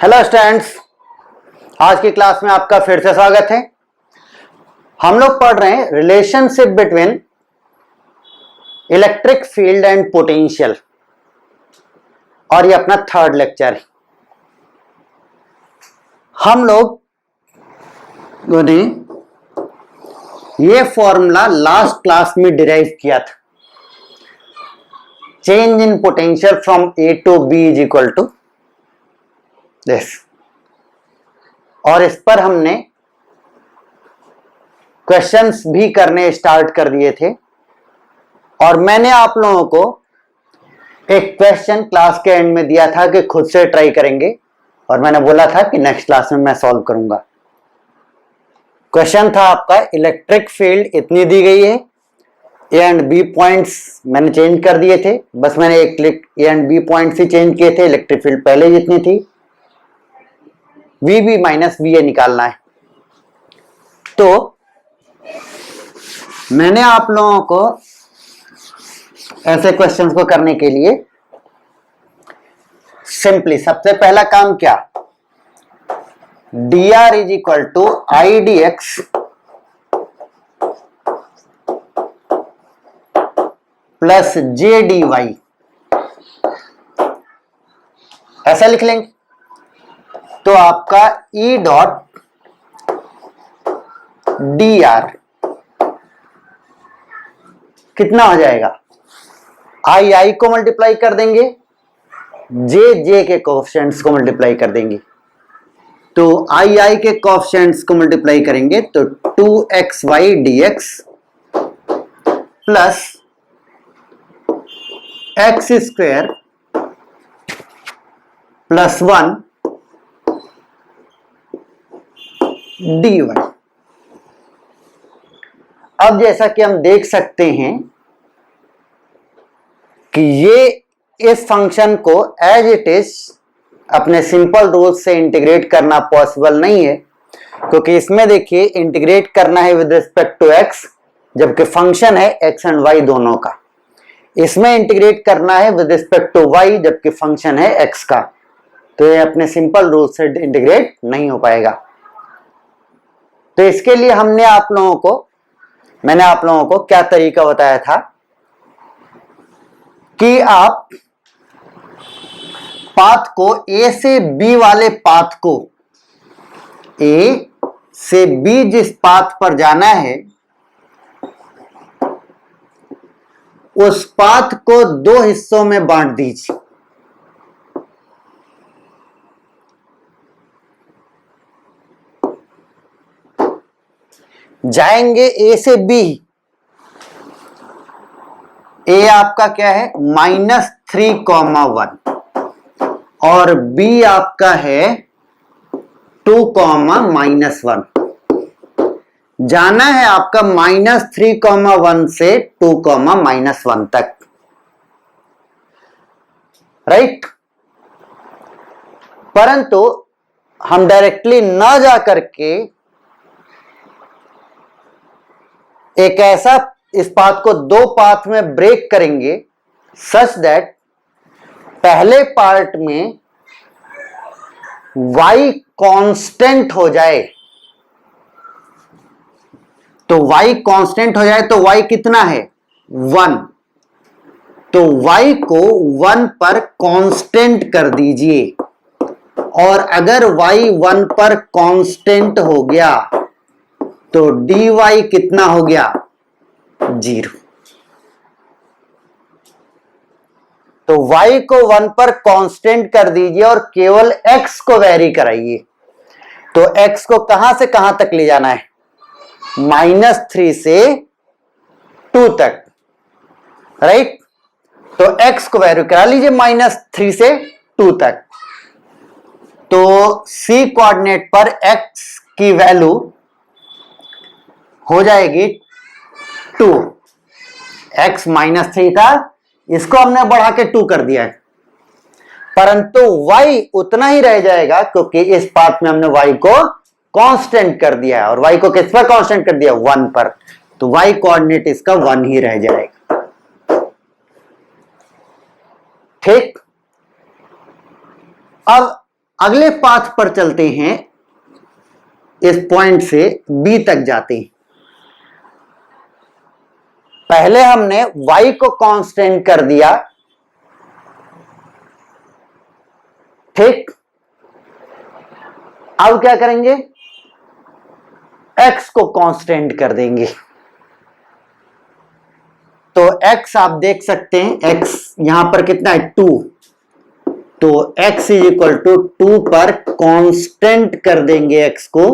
Hello students, आज की class में आपका फिर से स्वागत है। हम लोग पढ़ रहे हैं relationship between electric field and potential और ये अपना थर्ड लेक्चर है। हम लोग ने ये फॉर्मूला लास्ट क्लास में डिराइव किया था, change in potential from A to B is equal to this, और इस पर हमने क्वेश्चंस भी करने स्टार्ट कर दिए थे। और मैंने आप लोगों को एक क्वेश्चन क्लास के एंड में दिया था कि खुद से ट्राई करेंगे, और मैंने बोला था कि नेक्स्ट क्लास में मैं सॉल्व करूंगा। क्वेश्चन था आपका, इलेक्ट्रिक फील्ड इतनी दी गई है, ए एंड बी पॉइंट्स मैंने चेंज कर दिए थे, बस मैंने एक click A and B points ही चेंज किए थे, इलेक्ट्रिक फील्ड पहले जितनी थी। V B minus V A निकालना है। तो मैंने आप लोगों को ऐसे क्वेश्चंस को करने के लिए सिंपली सबसे पहला काम क्या, d r is equal to i d x plus j d y, ऐसा लिख लेंगे। तो आपका ई डॉट डी आर कितना हो जाएगा, आई आई को मल्टीप्लाई कर देंगे, जे जे के कोएफिशिएंट्स को मल्टीप्लाई कर देंगे। तो आई आई के कोएफिशिएंट्स को मल्टीप्लाई करेंगे तो 2xy dx plus x square plus 1 dy। अब जैसा कि हम देख सकते हैं कि ये इस फंक्शन को एज इट इज अपने सिंपल रूल से इंटीग्रेट करना पॉसिबल नहीं है, क्योंकि इसमें देखिए इंटीग्रेट करना है विद रिस्पेक्ट टू एक्स, जबकि फंक्शन है एक्स एंड वाई दोनों का। इसमें इंटीग्रेट करना है विद रिस्पेक्ट टू वाई, जबकि फंक्शन है एक्स का। तो ये अपने सिंपल रूल से इंटीग्रेट नहीं हो पाएगा। तो इसके लिए मैंने आप लोगों को क्या तरीका बताया था कि आप पाथ को ए से बी वाले पाथ को, ए से बी जिस पाथ पर जाना है उस पाथ को दो हिस्सों में बांट दीजिए। जाएंगे ए से बी, ए आपका क्या है -3,1 और बी आपका है 2,-1। जाना है आपका -3,1 से 2,-1 तक, राइट। परंतु हम डायरेक्टली ना जा करके एक ऐसा इस पाथ को दो पाथ में ब्रेक करेंगे सच दैट पहले पार्ट में y कांस्टेंट हो जाए। तो y कांस्टेंट हो जाए तो y कितना है 1, तो y को 1 पर कांस्टेंट कर दीजिए। और अगर y 1 पर कांस्टेंट हो गया तो dy कितना हो गया 0। तो y को 1 पर कांस्टेंट कर दीजिए और केवल x को वेरी कराइए। तो x को कहां से कहां तक ले जाना है, -3 से 2 तक, राइट। तो x को वेरी करा लीजिए -3 से 2 तक। तो c कोऑर्डिनेट पर x की वैल्यू हो जाएगी 2। x -3 था, इसको हमने बढ़ा के 2 कर दिया है, परंतु y उतना ही रह जाएगा क्योंकि इस पाथ में हमने y को कांस्टेंट कर दिया है। और y को किस पर कांस्टेंट कर दिया 1 पर, तो y कोऑर्डिनेट इसका 1 ही रह जाएगा, ठीक। अब अगले पाथ पर चलते हैं, इस पॉइंट से बी तक जाते हैं। पहले हमने y को कांस्टेंट कर दिया, ठीक। अब क्या करेंगे, x को कांस्टेंट कर देंगे। तो x आप देख सकते हैं, x यहां पर कितना है 2, तो x इज इक्वल टू 2 पर कांस्टेंट कर देंगे x को।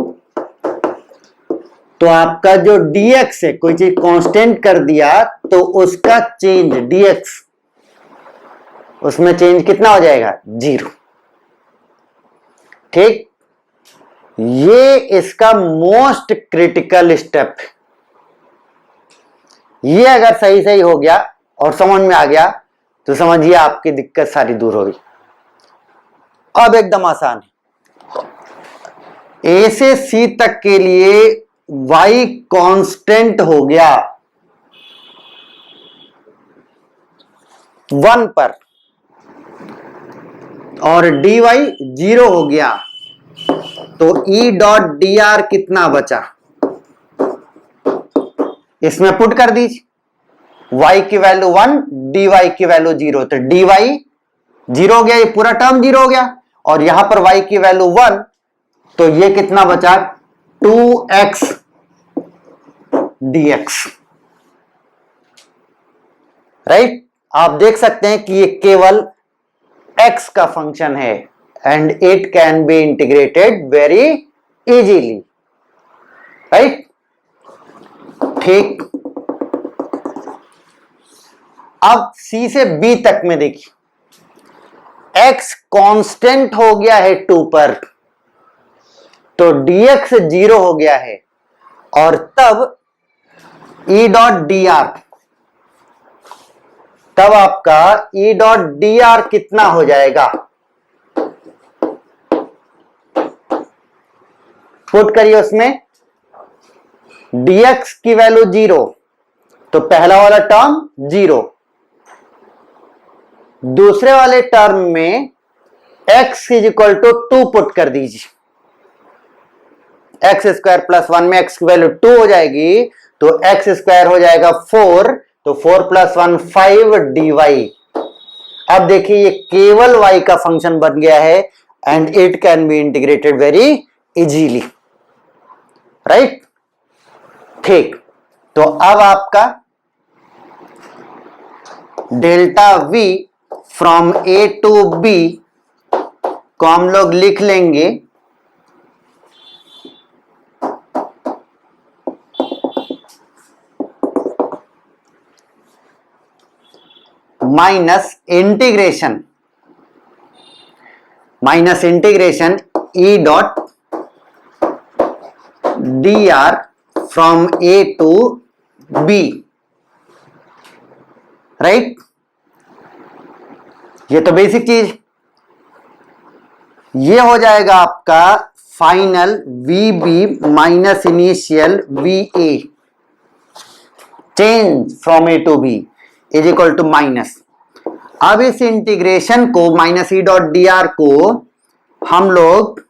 तो आपका जो dx है, कोई चीज कांस्टेंट कर दिया तो उसका चेंज dx, उसमें चेंज कितना हो जाएगा 0, ठीक। ये इसका मोस्ट क्रिटिकल स्टेप है। ये अगर सही सही हो गया और समझ में आ गया तो समझिए आपकी दिक्कत सारी दूर होगी। अब एकदम आसान है, ए से सी तक के लिए y कांस्टेंट हो गया 1 पर और dy 0 हो गया, तो E डॉट डी आर कितना बचा, इसमें पुट कर दीजिए। y की वैल्यू 1, dy की वैल्यू 0, तो dy 0 हो गया, ये पूरा टर्म 0 हो गया, और यहां पर y की वैल्यू 1, तो ये कितना बचा 2x dx, राइट। आप देख सकते हैं कि ये केवल x का फंक्शन है and it can be integrated very easily, right, ठीक। अब c से b तक में देखिए, x कांस्टेंट हो गया है 2 पर, तो dx 0 हो गया है, और तब E डॉट डी आर, तब आपका E डॉट डी आर कितना हो जाएगा, पुट करिए उसमें, dx की वैल्यू 0, तो पहला वाला टर्म 0, दूसरे वाले टर्म में x is equal to 2 put कर दीजिए, एक्स स्क्वायर प्लस 1 में x की वैल्यू 2 हो जाएगी, तो एक्स स्क्वायर हो जाएगा 4, तो 4 प्लस 1 5 dy। अब देखिए ये केवल y का फंक्शन बन गया है and it can be integrated very easily, right, ठीक। तो अब आपका delta v from a to b को हम लोग लिख लेंगे minus integration E dot d r from A to B, right. ये तो बेसिक चीज, ये हो जाएगा आपका final VB minus initial VA, change from A to B is equal to minus. अब इस इंटीग्रेशन को माइनस ई डॉट डी आर को हम लोग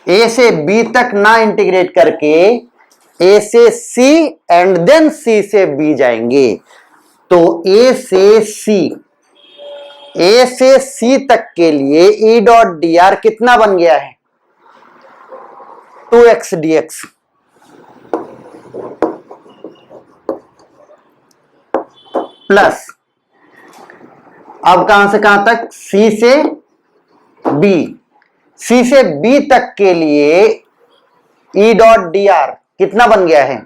ए से बी तक ना इंटीग्रेट करके ए से सी एंड देन सी से बी जाएंगे, तो ए से सी तक के लिए ई डॉट डी आर कितना बन गया है 2x dx, प्लस अब कहां से कहां तक, C से B तक के लिए E डॉट डी आर कितना बन गया है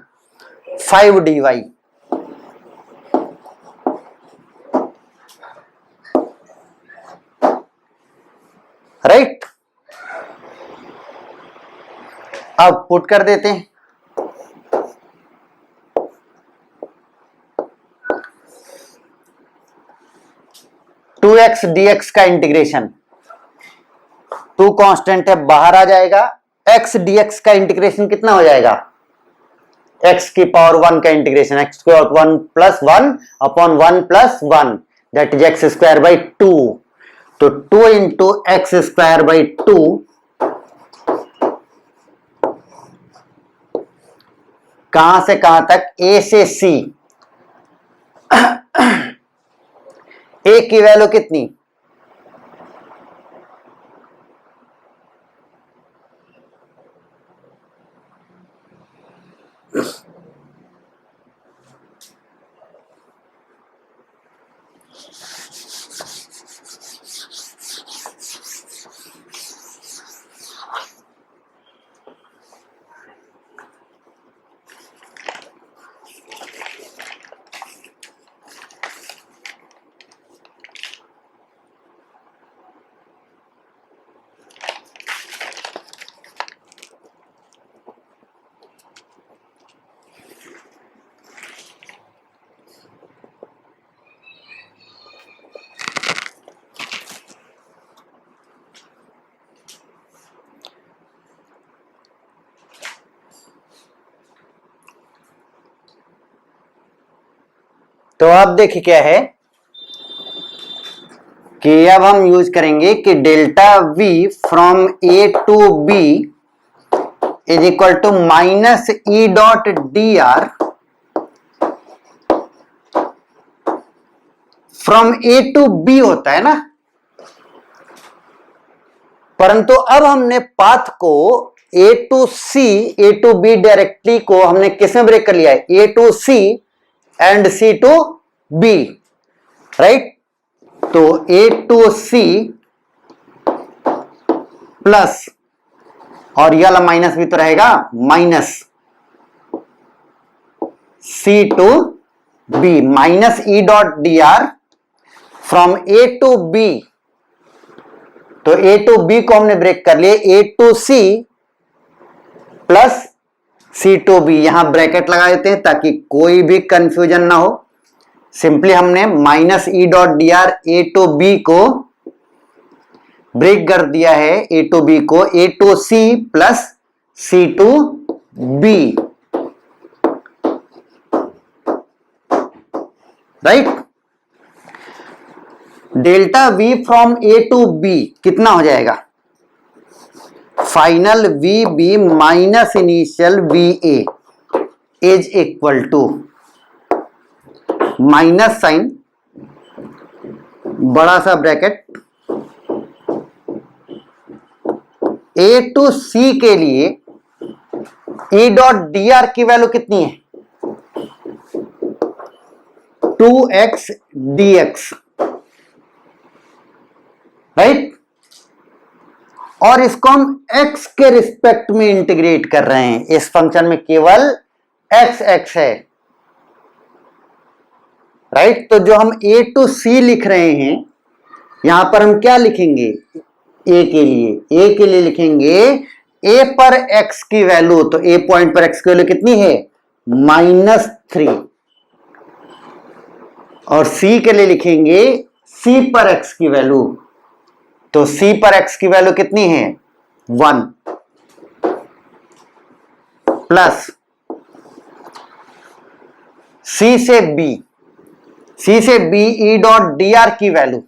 5 dy, राइट। अब पुट कर देते हैं, टू एक्स dx का इंटीग्रेशन, 2 कांस्टेंट है बाहर आ जाएगा, x dx का इंटीग्रेशन कितना हो जाएगा, x की पावर 1 का इंटीग्रेशन, x की power 1 plus 1 upon 1 plus 1 that is x square by 2, तो 2 इंटू एक्स स्क्वायर बाई 2 कहां से कहां तक, ए से सी। ए की वैल्यू कितनी, तो अब देखिए क्या है कि अब हम यूज करेंगे कि delta v from A to B is equal to minus E dot d r from A to b होता है ना, परंतु अब हमने पाथ को a to c, a to b directly को हमने किस में ब्रेक कर लिया है, a to c and c to b, right. तो ए टू सी प्लस, और ये वाला माइनस भी तो रहेगा, minus c to b, minus E dot d r from A to B. तो ए टू बी को हमने ब्रेक कर लिए, a to c plus c to b, यहां ब्रैकेट लगा देते हैं ताकि कोई भी कंफ्यूजन ना हो। सिंपली हमने minus E dot d r a to b को ब्रेक कर दिया है, ए टू बी को, a to c plus c to b, right. Delta v from A to b कितना हो जाएगा, final we B minus initial V A is equal to minus sign, बड़ा सा ब्रैकेट, ए टू सी के लिए e dot d r की value कितनी है, 2x dx, राइट। और इसको हम x के रिस्पेक्ट में इंटीग्रेट कर रहे हैं, इस फंक्शन में केवल x है, राइट। तो जो हम a टू c लिख रहे हैं, यहां पर हम क्या लिखेंगे, a के लिए लिखेंगे a पर x की वैल्यू, तो a पॉइंट पर x की वैल्यू कितनी है, -3, और c के लिए लिखेंगे c पर x की वैल्यू, तो c पर x की वैल्यू कितनी है, 1, प्लस c से b ई डॉट डी आर की वैल्यू,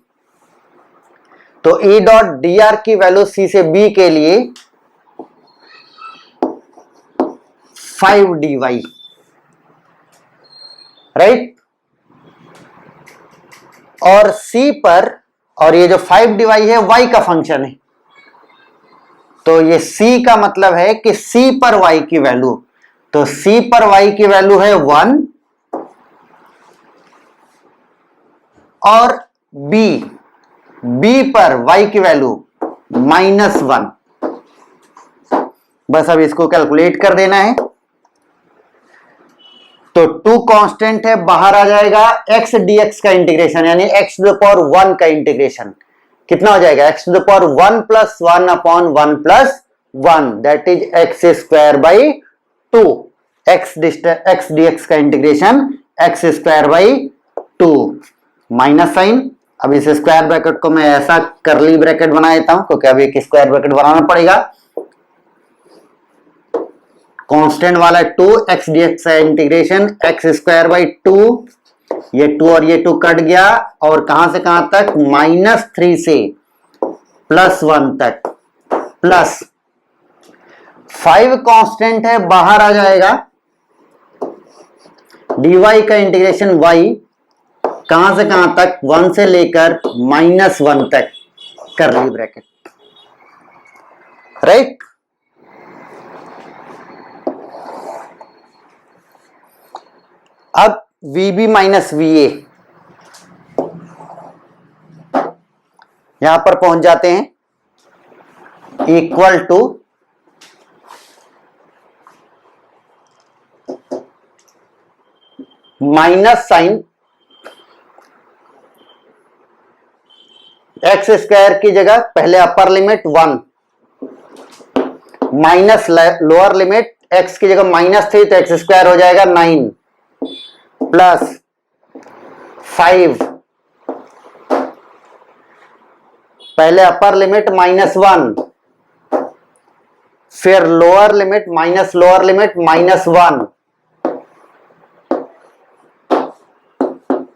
तो ई डॉट डी आर की वैल्यू c से b के लिए 5 dy, राइट। और c पर, और ये जो 5 dy है y का फंक्शन है, तो ये c का मतलब है कि c पर y की वैल्यू, तो c पर y की वैल्यू है 1, और b पर y की वैल्यू -1। बस अब इसको कैलकुलेट कर देना है। तो 2 कांस्टेंट है, बाहर आ जाएगा x dx का इंटीग्रेशन, यानी x टू द पावर 1 का इंटीग्रेशन कितना हो जाएगा, x to the power 1 plus 1 upon 1 plus 1, that is x square by 2, x dx का integration x square by 2, minus sine. अब इस स्क्वायर ब्रैकेट को मैं ऐसा करली ब्रैकेट बना देता हूं, क्योंकि अब एक स्क्वायर ब्रैकेट बनाना पड़ेगा। कांस्टेंट वाला 2, x dx का इंटीग्रेशन x स्क्वायर बाई 2, ये 2 और ये 2 कट गया, और कहां से कहां तक, -3 से +1 तक प्लस 5 कांस्टेंट है, बाहर आ जाएगा। dy का इंटीग्रेशन y कहां से कहां तक, 1 से लेकर -1 तक, करली ब्रैकेट, राइट। अब vb माइनस va यहां पर पहुंच जाते हैं, equal to minus sine x square की जगह पहले upper limit 1 minus lower limit x की जगह -3 तो एक्स स्क्वायर हो जाएगा 9 प्लस 5 पहले अपर लिमिट -1 फिर lower limit -1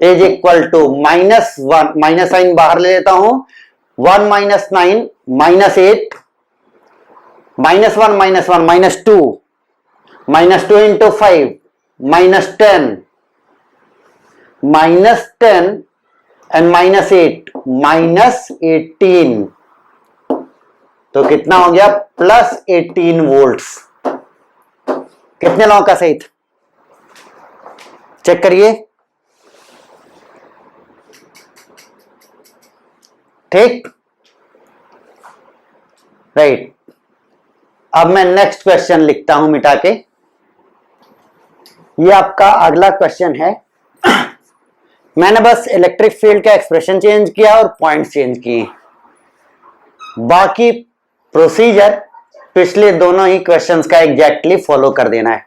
is equal to -1, minus sine बाहर ले लेता हूं, 1 - 9 -8 -1 -1 -2 इंटू 5 -10 एंड -8 -18, तो कितना हो गया, +18 वोल्ट्स। कितने लॉ का सही था, चेक करिए, ठीक, राइट। अब मैं नेक्स्ट क्वेश्चन लिखता हूं मिटा के। ये आपका अगला क्वेश्चन है। मैंने बस इलेक्ट्रिक फील्ड का एक्सप्रेशन चेंज किया और पॉइंट्स चेंज किए, बाकी प्रोसीजर पिछले दोनों ही क्वेश्चंस का एग्जैक्टली फॉलो कर देना है,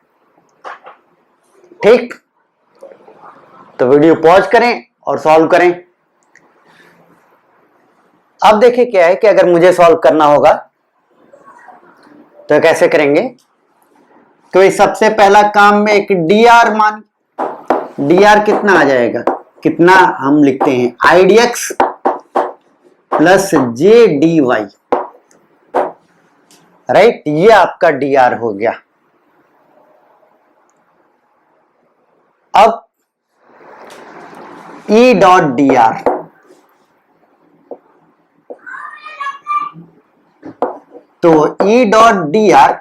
ठीक। तो वीडियो पॉज करें और सॉल्व करें। अब देखिए क्या है कि अगर मुझे सॉल्व करना होगा तो कैसे करेंगे। तो सबसे पहला काम में एक dr मान, dr कितना आ जाएगा, कितना हम लिखते हैं, idx plus j d y, right. ये आपका dr हो गया। अब E डॉट dr, तो E डॉट dr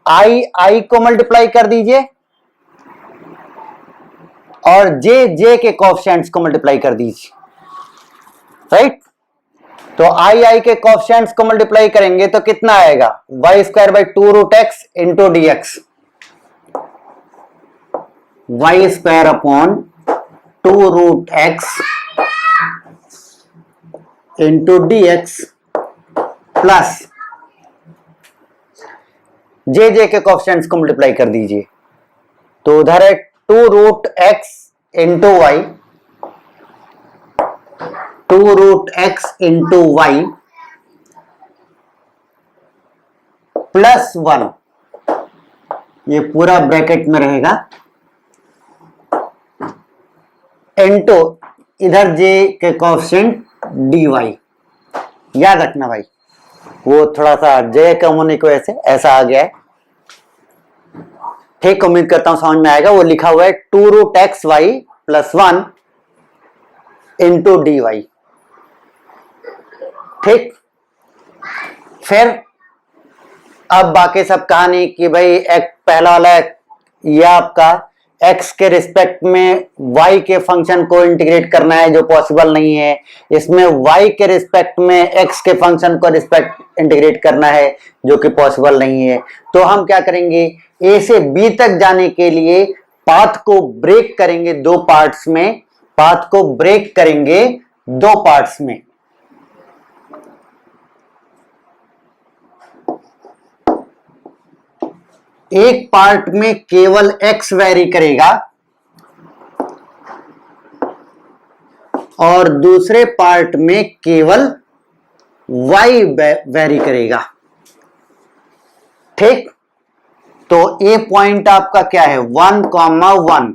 आई को मल्टीप्लाई कर दीजिए और जे के कोएफिशिएंट्स को मल्टीप्लाई कर दीजिए, राइट। तो आई के कोएफिशिएंट्स को मल्टीप्लाई करेंगे तो कितना आएगा, y²/2√x into dx, y²/2√x into dx plus j के कोएफिशिएंट्स को मल्टीप्लाई कर दीजिए, तो उधर है 2√x into y, 2√x into y plus 1, ये पूरा ब्रैकेट में रहेगा, इंटू इधर जे के कोएफिशिएंट dy। याद रखना भाई, वो थोड़ा सा जे कम होने की वजह से ऐसा आ गया है, ठीक। उम्मीद करता हूं समझ में आएगा। वो लिखा हुआ है 2√xy प्लस 1 इंटू dy, ठीक। फिर अब बाकी सब कहानी कि भाई एक पहला वाला ये आपका x के रिस्पेक्ट में y के फंक्शन को इंटीग्रेट करना है, जो पॉसिबल नहीं है। इसमें y के रिस्पेक्ट में x के फंक्शन को रिस्पेक्ट इंटीग्रेट करना है, जो कि पॉसिबल नहीं है। तो हम क्या करेंगे, a से b तक जाने के लिए पाथ को ब्रेक करेंगे दो पार्ट्स में, पाथ को ब्रेक करेंगे दो पार्ट्स में। एक पार्ट में केवल x वेरी करेगा और दूसरे पार्ट में केवल y वेरी करेगा, ठीक। तो ए पॉइंट आपका क्या है, 1,1,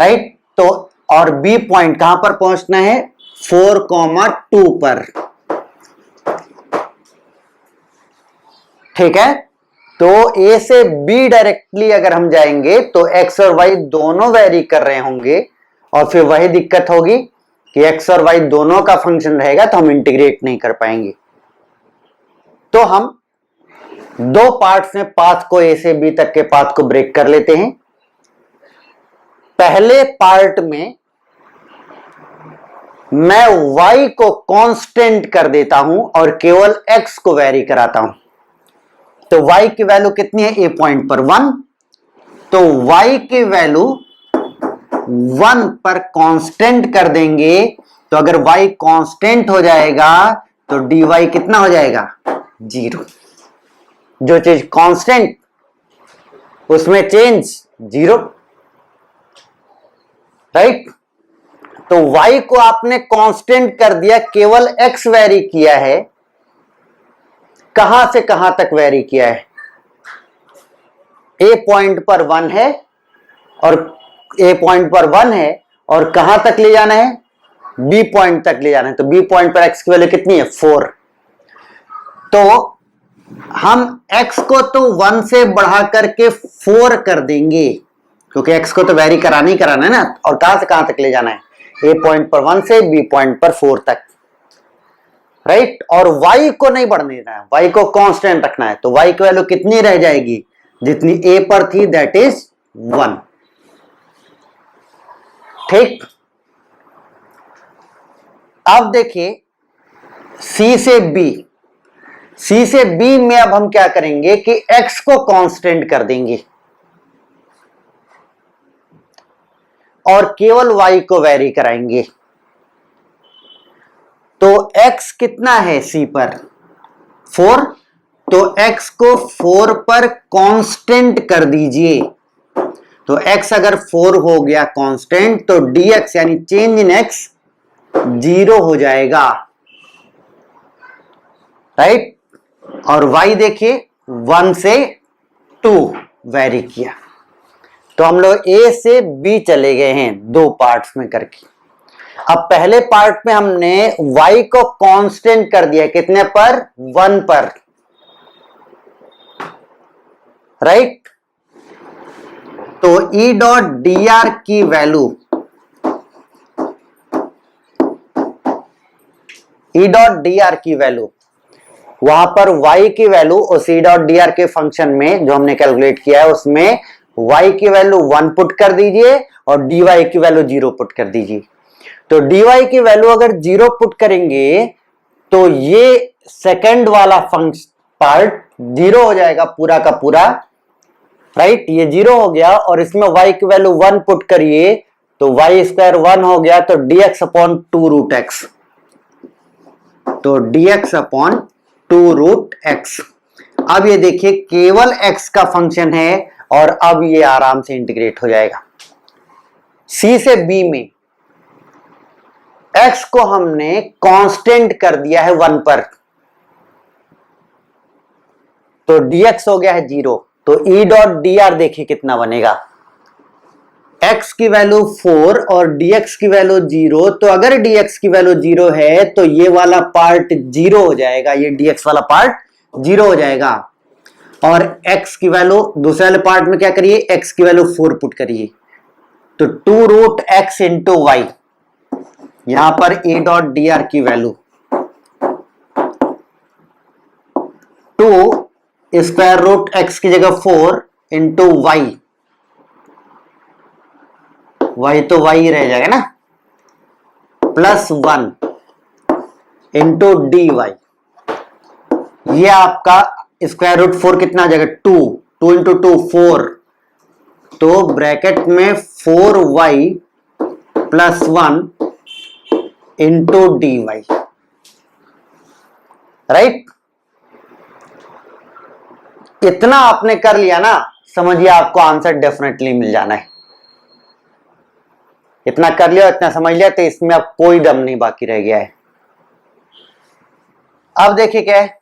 राइट। तो और बी पॉइंट कहां पर पहुंचना है, 4,2 पर। ठीक है, तो ए से बी डायरेक्टली अगर हम जाएंगे तो एक्स और वाई दोनों वेरी कर रहे होंगे, और फिर वही दिक्कत होगी कि एक्स और वाई दोनों का फंक्शन रहेगा तो हम इंटीग्रेट नहीं कर पाएंगे। तो हम दो पार्ट्स में पाथ को, ए से बी तक के पाथ को ब्रेक कर लेते हैं। पहले पार्ट में मैं y को कांस्टेंट कर देता हूं और केवल x को वेरी कराता हूं। तो y की वैल्यू कितनी है, ए पॉइंट पर 1। तो y की वैल्यू 1 पर कांस्टेंट कर देंगे। तो अगर y कांस्टेंट हो जाएगा तो dy कितना हो जाएगा, 0। जो चीज कांस्टेंट उसमें चेंज 0, राइट। तो y को आपने कांस्टेंट कर दिया, केवल x वेरी किया है। कहां से कहां तक वेरी किया है, ए पॉइंट पर 1 है, और ए पॉइंट पर 1 है, और कहां तक ले जाना है, बी पॉइंट तक ले जाना है। तो बी पॉइंट पर x की वैल्यू कितनी है, 4। तो हम x को तो 1 से बढ़ा करके 4 कर देंगे, क्योंकि x को तो वेरी कराना ही कराना है ना। और कहां से कहां तक ले जाना है, ए पॉइंट पर 1 से बी पॉइंट पर 4 तक, राइट। और y को नहीं बढ़ने देना है, y को कांस्टेंट रखना है। तो y की वैल्यू कितनी रह जाएगी, जितनी a पर थी, दैट इज 1। ठीक। अब देखिए c से b में अब हम क्या करेंगे कि x को कांस्टेंट कर देंगे और केवल y को वेरी कराएंगे। तो x कितना है c पर, 4। तो x को 4 पर कांस्टेंट कर दीजिए। तो x अगर 4 हो गया कांस्टेंट, तो dx यानी चेंज इन x 0 हो जाएगा, राइट। और y देखिए 1 से 2 वेरी किया। तो हम लोग a से b चले गए हैं दो पार्ट्स में करके। अब पहले पार्ट में हमने y को कांस्टेंट कर दिया, कितने पर, 1 पर, राइट। तो E डॉट dr की वैल्यू, E डॉट dr की वैल्यू, वहां पर y की वैल्यू उस E डॉट dr के फंक्शन में जो हमने कैलकुलेट किया है उसमें y की वैल्यू 1 पुट कर दीजिए और dy की वैल्यू 0 पुट कर दीजिए। तो dy की वैल्यू अगर 0 पुट करेंगे तो ये सेकंड वाला फंक्शन पार्ट 0 हो जाएगा पूरा का पूरा, राइट। ये 0 हो गया और इसमें y की वैल्यू 1 पुट करिए तो y स्क्वायर 1 हो गया, तो dx अपॉन 2 रूट x। तो dx अपॉन 2 रूट x। अब ये देखिए केवल x का फंक्शन है और अब ये आराम से इंटीग्रेट हो जाएगा। c से b में x को हमने कांस्टेंट कर दिया है 1 पर, तो dx हो गया है 0। तो E डॉट dr देखिए कितना बनेगा, x की वैल्यू 4 और dx की वैल्यू 0। तो अगर dx की वैल्यू 0 है तो ये वाला पार्ट 0 हो जाएगा, ये dx वाला पार्ट 0 हो जाएगा। और x की वैल्यू दूसरे वाले पार्ट में क्या करिए, x की वैल्यू 4 पुट करिए, तो 2 रूट x इंटू वाई। यहां पर A डॉट dr की वैल्यू 2 स्क्वायर रूट x की जगह 4 इंटू वाई, वाई तो वाई रह जाएगा ना, प्लस 1 इंटू डी वाई। ये आपका स्क्वायर रूट 4 कितना आ जाएगा, 2 इंटू 2 4। तो ब्रैकेट में 4y plus 1 into d y, right. इतना आपने कर लिया ना, समझिए आपको आंसर डेफिनेटली मिल जाना है। इतना कर लिया, इतना समझ लिया, तो इसमें अब कोई दम नहीं बाकी रह गया है। अब देखिए क्या है,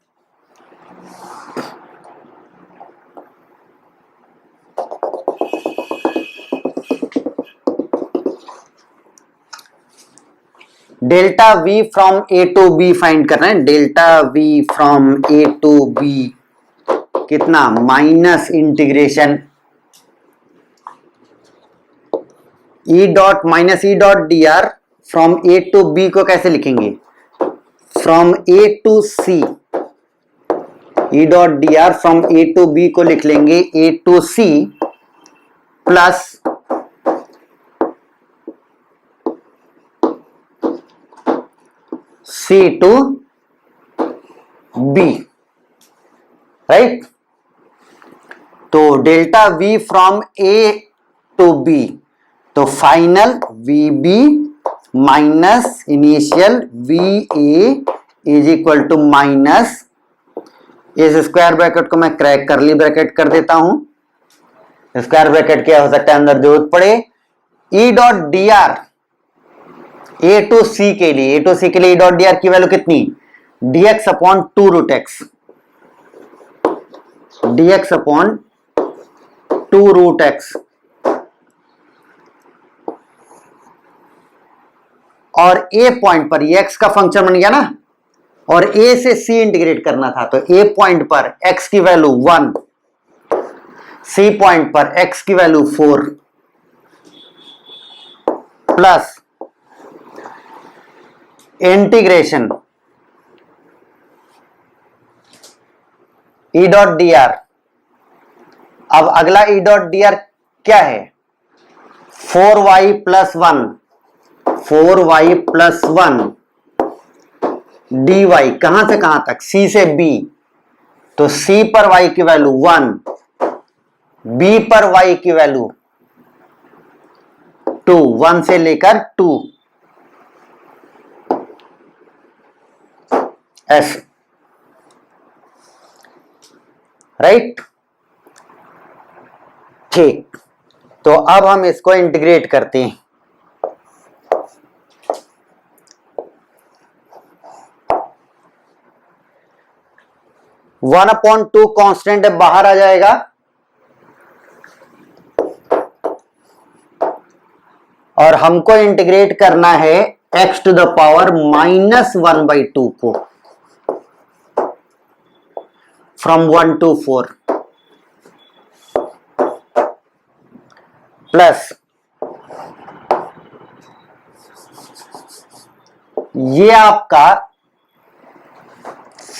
delta v from A to b find करना है। Delta v from A to b कितना, minus integration E dot minus E dot d r from A to b को कैसे लिखेंगे, from A to c, e dot d r from A to b को लिख लेंगे a to c plus c to b, right. तो delta v from A to B, तो final we B minus initial V A is equal to minus, इस square bracket को मैं crack करली bracket कर देता हूं। स्क्वायर ब्रैकेट क्या हो सकता है अंदर जरूरत पड़े, e dot d r a to c के लिए, ए टू सी के लिए ई डॉट डी आर की वैल्यू कितनी, dx upon 2 root x, dx upon 2 root x, और ए पॉइंट पर ये x का फंक्शन बन गया ना, और a से c इंटीग्रेट करना था, तो a पॉइंट पर x की वैल्यू 1, c पॉइंट पर x की वैल्यू 4 प्लस इंटीग्रेशन ई डॉट डी आर। अब अगला ई डॉट डी आर क्या है, 4y plus 1, 4y plus 1 dy, कहां से कहां तक, c से b, तो c पर y की वैल्यू 1, b पर y की वैल्यू 2, 1 से लेकर 2, ऐसे, राइट। ठीक, तो अब हम इसको इंटीग्रेट करते हैं। वन अपॉन टू कॉन्स्टेंट बाहर आ जाएगा, और हमको इंटीग्रेट करना है x to the power minus 1/2 को, फ्रॉम 1 to 4 प्लस ये आपका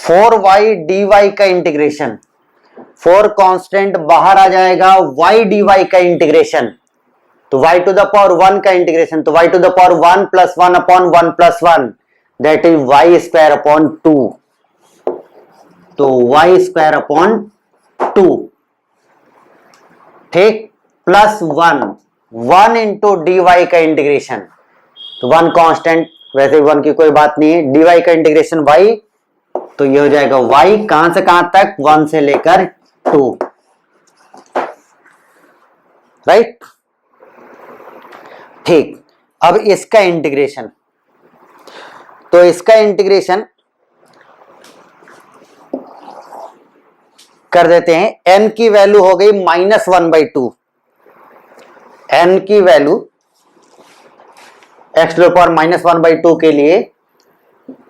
4y dy का इंटीग्रेशन, 4 कांस्टेंट बाहर आ जाएगा, y dy का इंटीग्रेशन, तो y टू द पावर 1 का इंटीग्रेशन, तो y to the power 1 plus 1 upon 1 plus 1, that is y square upon 2, तो y स्क्वायर अपॉन 2, ठीक, प्लस 1 इंटू डी वाई का इंटीग्रेशन, तो 1 कांस्टेंट, वैसे 1 की कोई बात नहीं है, डी वाई का इंटीग्रेशन y, तो ये हो जाएगा y कहां से कहां तक, 1 से लेकर 2, राइट। ठीक, अब इसका इंटीग्रेशन, तो इसका इंटीग्रेशन कर देते हैं, n की वैल्यू हो गई -1/2, n की value x to the power -1/2 के लिए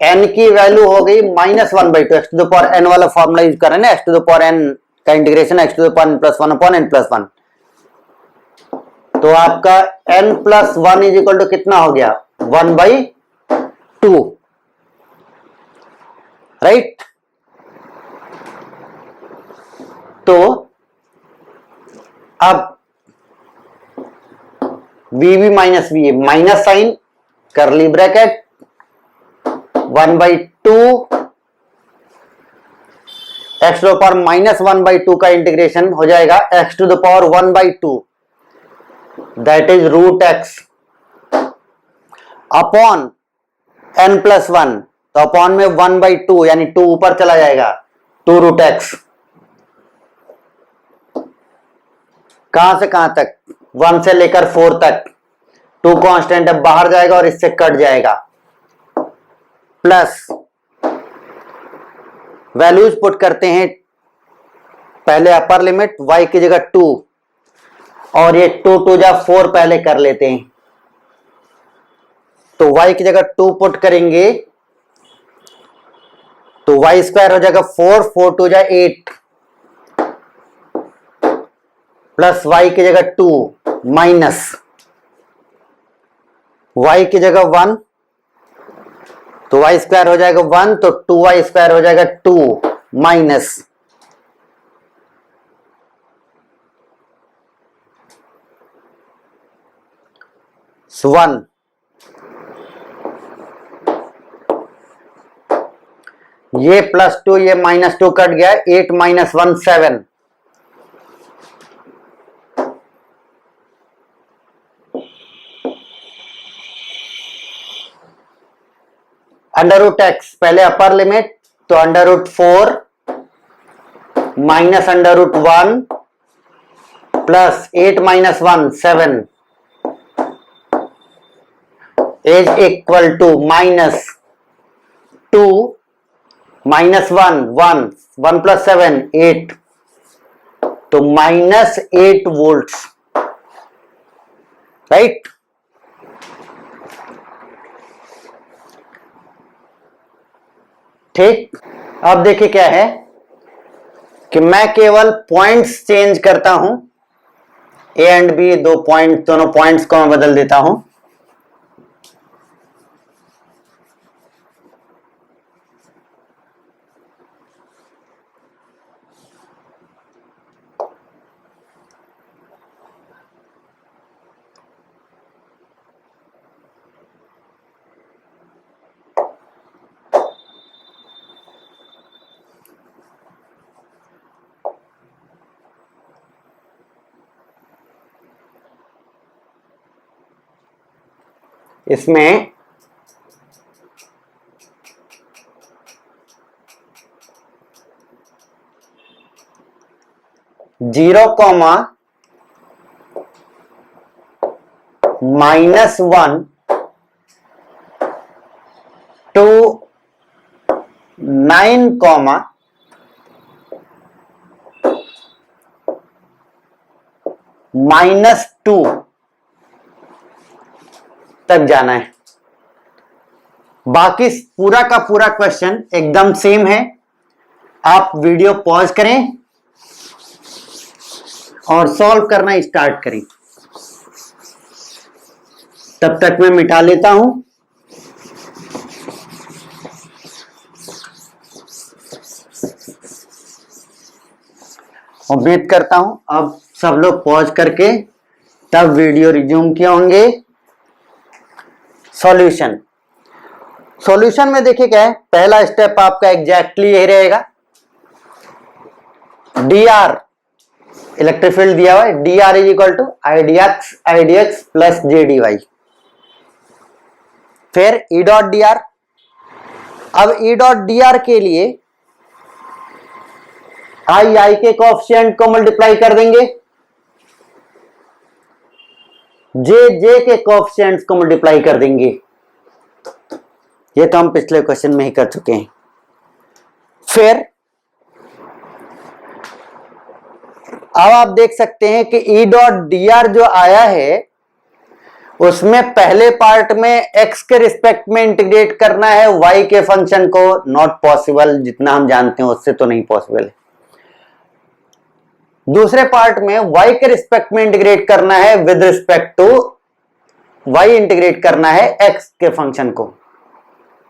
n की वैल्यू हो गई -1/2, x to the power n वाला फॉर्मूला यूज कर रहे हैं ना, x to the power n का integration x to the power n+1 upon n+1, तो आपका n+1 इज इक्वल टू कितना हो गया, 1/2, राइट। तो अब V minus V, minus sine, curly bracket, 1/2 x to the power -1/2 का इंटीग्रेशन हो जाएगा x to the power 1/2, that is √x upon n+1, तो अपॉन में 1/2 यानी 2 ऊपर चला जाएगा, 2√x, कहां से कहां तक, 1 से लेकर 4 तक, 2 कांस्टेंट अब बाहर जाएगा और इससे कट जाएगा, प्लस वैल्यूज पुट करते हैं, पहले अपर लिमिट y की जगह 2, और ये 2 2 जा 4 पहले कर लेते हैं, तो y की जगह 2 पुट करेंगे तो y स्क्वायर हो जाएगा 4, 4 2 जा 8 प्लस y की जगह 2 माइनस y की जगह 1 तो y स्क्वायर हो जाएगा 1 तो 2y स्क्वायर हो जाएगा 2 माइनस वन। ये +2 ये -2 कट गया 8 - 1 7 √x पहले अपर लिमिट तो √4 minus √1 plus 8 - 1 7 is equal to -2 -1 1 1 + 7 8 तो -8 वोल्ट्स, राइट। ठीक, अब देखिए क्या है कि मैं केवल पॉइंट्स चेंज करता हूं, ए एंड बी दो पॉइंट, दोनों पॉइंट्स को मैं बदल देता हूं। इसमें जीरो कॉमा -1 टू 9 कॉमा -2 तक जाना है। बाकी पूरा का पूरा क्वेश्चन एकदम सेम है। आप वीडियो पॉज करें और सॉल्व करना स्टार्ट करें। तब तक मैं मिटा लेता हूं। उम्मीद करता हूं अब सब लोग पॉज करके तब वीडियो रिज्यूम किए होंगे। सॉल्यूशन, सॉल्यूशन में देखिए क्या है, पहला स्टेप आपका एग्जैक्टली यही रहेगा। dr इलेक्ट्रिक फील्ड दिया हुआ है, dr is equal to idx plus jdy। फिर E डॉट dr, अब E डॉट dr के लिए i के कोएफिशिएंट को मल्टीप्लाई कर देंगे, जे के कोएफिशिएंट्स को मल्टीप्लाई कर देंगे। ये तो हम पिछले क्वेश्चन में ही कर चुके हैं। फिर अब आप देख सकते हैं कि E डॉट dr जो आया है उसमें पहले पार्ट में x के रिस्पेक्ट में इंटीग्रेट करना है y के फंक्शन को, नॉट पॉसिबल, जितना हम जानते हैं उससे तो नहीं पॉसिबल है। दूसरे पार्ट में y के रिस्पेक्ट में इंटीग्रेट करना है with respect to y integrate करना है x के फंक्शन को।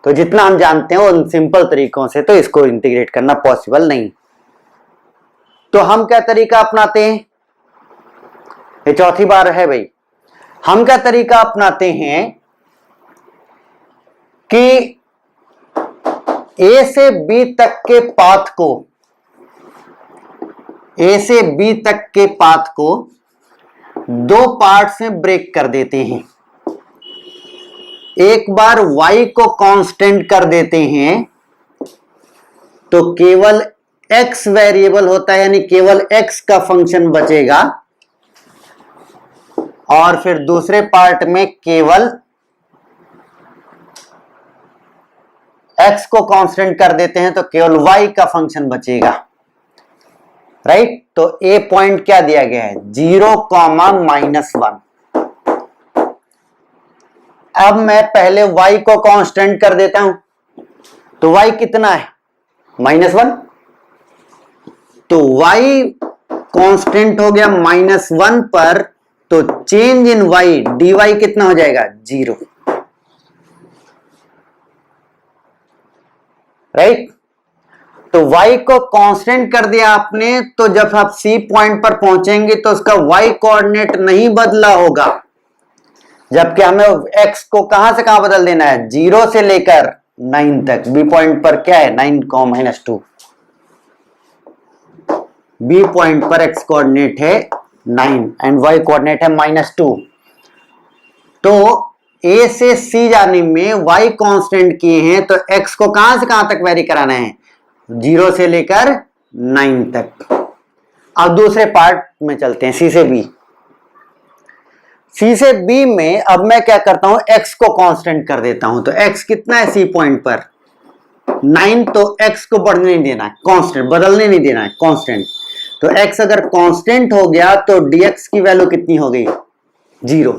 तो जितना हम जानते हैं उन सिंपल तरीकों से तो इसको इंटीग्रेट करना पॉसिबल नहीं। तो हम क्या तरीका अपनाते हैं, ये चौथी बार है भाई, हम क्या तरीका अपनाते हैं कि a से b तक के पाथ को, A से B तक के पाथ को दो पार्ट्स में ब्रेक कर देते हैं। एक बार y को कांस्टेंट कर देते हैं तो केवल x वेरिएबल होता है, यानी केवल x का फंक्शन बचेगा, और फिर दूसरे पार्ट में केवल x को कांस्टेंट कर देते हैं तो केवल y का फंक्शन बचेगा, राइट। तो ए पॉइंट क्या दिया गया है, 0, -1। अब मैं पहले y को कांस्टेंट कर देता हूं, तो y कितना है -1, तो y कांस्टेंट हो गया -1 पर, तो चेंज इन y dy कितना हो जाएगा 0, राइट। तो y को कांस्टेंट कर दिया आपने, तो जब आप C पॉइंट पर पहुंचेंगे तो उसका y कोऑर्डिनेट नहीं बदला होगा, जबकि हमें x को कहां से कहां बदल देना है, 0 से लेकर 9 तक। B पॉइंट पर क्या है 9, -2, B पॉइंट पर x कोऑर्डिनेट है 9 एंड y कोऑर्डिनेट है -2। तो A से C जाने में y कांस्टेंट किए हैं, तो x को कहां से कहां तक वेरी कराना है, 0 से लेकर 9 तक। अब दूसरे पार्ट में चलते हैं, C से B। C से B में अब मैं क्या करता हूं, x को कांस्टेंट कर देता हूं, तो x कितना है C पॉइंट पर 9, तो x को बढ़ने नहीं देना है, कांस्टेंट, बदलने नहीं देना है, कांस्टेंट। तो x अगर कांस्टेंट हो गया तो dx की वैल्यू कितनी हो गई 0,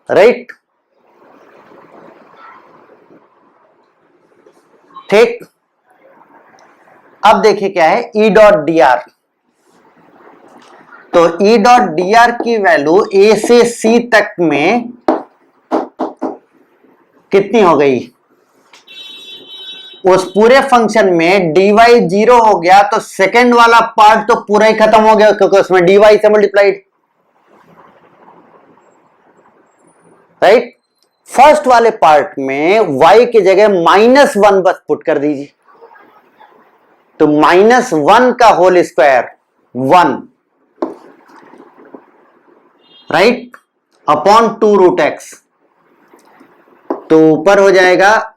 राइट। ठीक, अब देखिए क्या है E डॉट डी आर। तो E डॉट डी आर की वैल्यू A से C तक में कितनी हो गई, उस पूरे फंक्शन में dy 0 हो गया, तो सेकंड वाला पार्ट तो पूरा ही खत्म हो गया, क्योंकि उसमें dy से मल्टीप्लाइड, राइट। फर्स्ट वाले पार्ट में y की जगह -1 बस पुट कर दीजिए, तो -1 का whole square 1, right, upon 2√x, तो ऊपर हो जाएगा